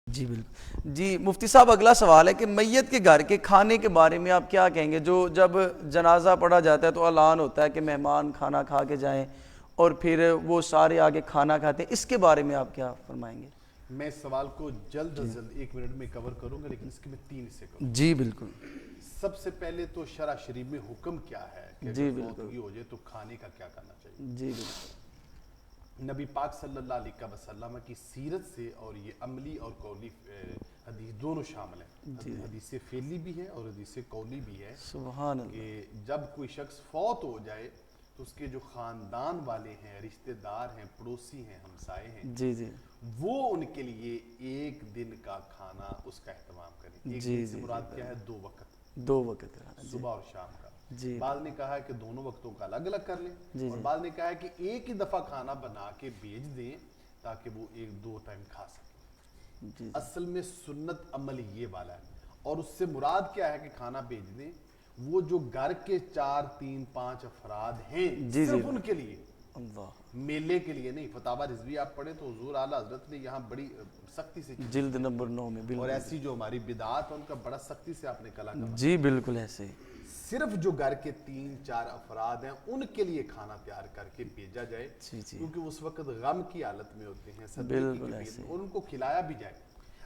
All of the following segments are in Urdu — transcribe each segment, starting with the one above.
جی بالکل جی مفتی صاحب، اگلا سوال ہے کہ میت کے گھر کے کھانے کے بارے میں آپ کیا کہیں گے؟ جو جب جنازہ پڑھا جاتا ہے تو اعلان ہوتا ہے کہ مہمان کھانا کھا کے جائیں، اور پھر وہ سارے آگے کھانا کھاتے ہیں، اس کے بارے میں آپ کیا فرمائیں گے؟ میں اس سوال کو جلد از جلد 1 منٹ میں کور کروں گا، لیکن اس کے میں 3 حصے کروں جی بالکل گا۔ سب سے پہلے تو شرع شریف میں حکم کیا ہے کہ اگر جی بالکل فوتگی ہو جائے تو کھانے کا کیا کرنا چاہیے۔ جی بالکل نبی پاک صلی اللہ علیہ وسلم کی سیرت سے، اور یہ عملی اور قولی حدیث دونوں شامل ہیں، حدیث فعلی بھی ہے اور حدیث قولی بھی ہے، سبحان کہ اللہ۔ جب کوئی شخص فوت ہو جائے تو اس کے جو خاندان والے ہیں، رشتہ دار ہیں، پڑوسی ہیں، ہمسائے ہیں، جی جی وہ ان کے لیے 1 دن کا کھانا اس کا اہتمام کریں۔ 1 جی دن سے جی مراد کیا ہے؟ 2 وقت، 2 وقت جی صبح اور شام کا۔ جی بعض نے کہا ہے کہ دونوں وقتوں کا الگ الگ کر لیں، جی اور جی بعض نے کہا ہے کہ ایک ہی دفعہ کھانا بنا کے بھیج دیں تاکہ وہ 1-2 ٹائم کھا سکیں۔ جی اصل میں سنت عمل یہ والا ہے، اور اس سے مراد کیا ہے کہ کھانا بھیج دیں؟ وہ جو گھر کے 4-3-5 افراد ہیں، جی جی صرف ان کے لیے، اللہ، میلے کے لیے نہیں۔ فتاوی رضویہ آپ پڑھیں تو حضور اعلیٰ حضرت نے یہاں بڑی سختی سے چیزیں جلد نمبر 9 میں اور بالکل ایسی جو ہماری بدعات ہیں ان کا بڑا سختی سے آپ نے کلا کا جی بالکل ایسے ہی صرف جو گھر کے 3-4 افراد ہیں ان کے لیے کھانا تیار کر کے بھیجا جائے، جی جی کیونکہ اس وقت غم کی حالت میں ہوتے ہیں، صدقے کی بالکل کیفیت ایسے میں، ہی اور ان کو کھلایا بھی جائے۔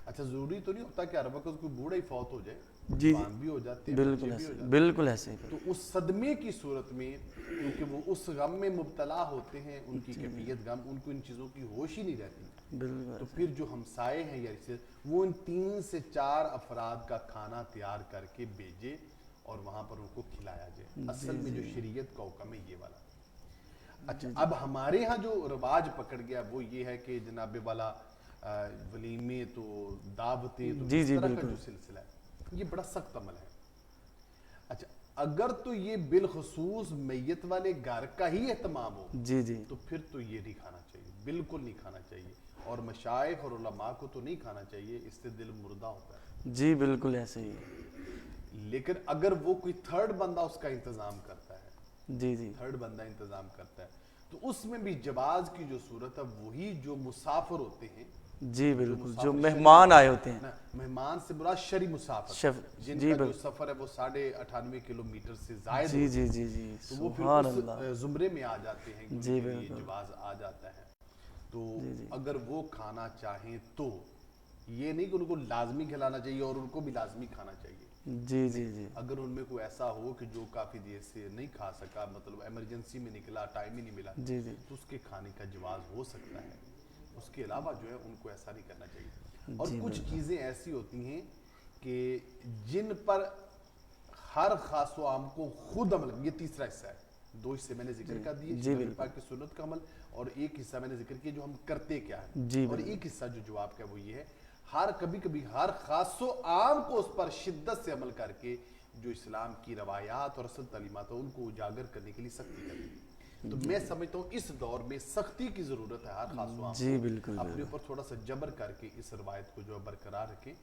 اچھا، ضروری تو نہیں ہوتا کہ ہر وقت کوئی بوڑھا ہی فوت ہو جائے، جی جوان بھی ہو جاتے ہیں، بچے بالکل بھی ہو ایسے ہی جاتے ہیں۔ بالکل ایسے ہی تو اس صدمے کی صورت میں، کیونکہ وہ اس غم میں مبتلا ہوتے ہیں، ان کی کیفیت غم، ان کو ان چیزوں کی ہوش ہی نہیں رہتی، بالکل تو ایسے پھر جو ہمسائے ہیں یا رشتے، وہ ان 3 سے 4 افراد کا کھانا تیار کر کے بھیجے اور وہاں پر ان کو کھلایا جائے۔ اصل میں جو شریعت کا حکم ہے یہ والا۔ اچھا، اب ہمارے ہاں جو رواج پکڑ گیا وہ یہ ہے کہ جناب والا ولیمے تو دعوتیں تو جی اس جی طرح کا بالکل جو سلسلہ ہے یہ بڑا سخت عمل ہے۔ اچھا، اگر تو یہ بالخصوص میت والے گھر کا ہی اہتمام ہو جی جی تو پھر تو یہ نہیں کھانا چاہیے، بالکل نہیں کھانا چاہیے، اور مشائخ اور علماء کو تو نہیں کھانا چاہیے، اس سے دل مردہ ہوتا ہے۔ جی بالکل ایسے ہی لیکن اگر وہ کوئی تھرڈ بندہ اس کا انتظام کرتا ہے، جی جی تھرڈ بندہ انتظام کرتا ہے، تو اس میں بھی جواز کی جو صورت ہے وہی جو مسافر ہوتے ہیں، جی جو بالکل جو مسافر شرعی مہمان آئے ہوتے ہیں نا، مہمان سے مراد شرعی مسافر، جن جی کا جو بالکل سفر ہے وہ 98.5 کلومیٹر سے زائد جی ہو جی جائے، جی جی تو وہ پھر سبحان اس اللہ زمرے میں آ جاتے ہیں کہ ان جی کے لیے بالکل جواز آ جاتا ہے۔ تو جی جی اگر وہ کھانا چاہیں تو یہ نہیں کہ ان کو لازمی کھلانا چاہیے اور ان کو بھی لازمی کھانا چاہیے، جی جی جی اگر ان میں کوئی ایسا ہو کہ جو کافی دیر سے نہیں کھا سکا، مطلب ایمرجنسی میں نکلا، ٹائم ہی نہیں ملا، جی جی تو اس کے کھانے کا جواز ہو سکتا ہے۔ اس کے علاوہ جو ہے ان کو ایسا نہیں کرنا چاہیے۔ اور جی کچھ بالکل چیزیں ایسی ہوتی ہیں کہ جن پر ہر خاص و عام کو خود عمل، یہ تیسرا حصہ ہے۔ 2 حصے میں نے ذکر کر دیے، جی نبی بالکل پاک کی سنت کا عمل، اور ایک حصہ میں نے ذکر کیا جو ہم کرتے کیا ہے، جی اور بالکل ایک حصہ جو جواب کا وہ یہ ہے، کبھی کبھی ہر خاص و عام کو اس پر شدت سے عمل کر کے جو اسلام کی روایات اور اصل تعلیمات ہیں ان کو اجاگر کرنے کے لیے سختی کرنی ہے۔ تو میں سمجھتا ہوں اس دور میں سختی کی ضرورت ہے، ہر خاص و عام جی کو بالکل اپنے بالکل اوپر تھوڑا سا جبر کر کے اس روایت کو جو برقرار رکھیں۔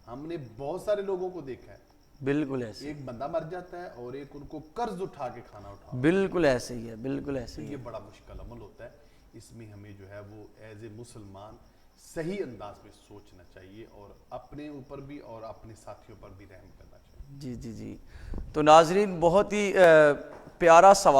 ہم نے بہت سارے لوگوں کو دیکھا ہے، بالکل ایسے ایک بندہ مر جاتا ہے اور ایک ان کو قرض اٹھا کے کھانا اٹھا، بالکل ایسے ہی ہے بالکل تو ایسے ہی یہ ہے بڑا مشکل عمل ہوتا ہے۔ اس میں ہمیں جو ہے وہ ایز اے مسلمان صحیح انداز میں سوچنا چاہیے، اور اپنے اوپر بھی اور اپنے ساتھیوں پر بھی رحم کرنا چاہیے۔ جی جی جی تو ناظرین، بہت ہی پیارا سوال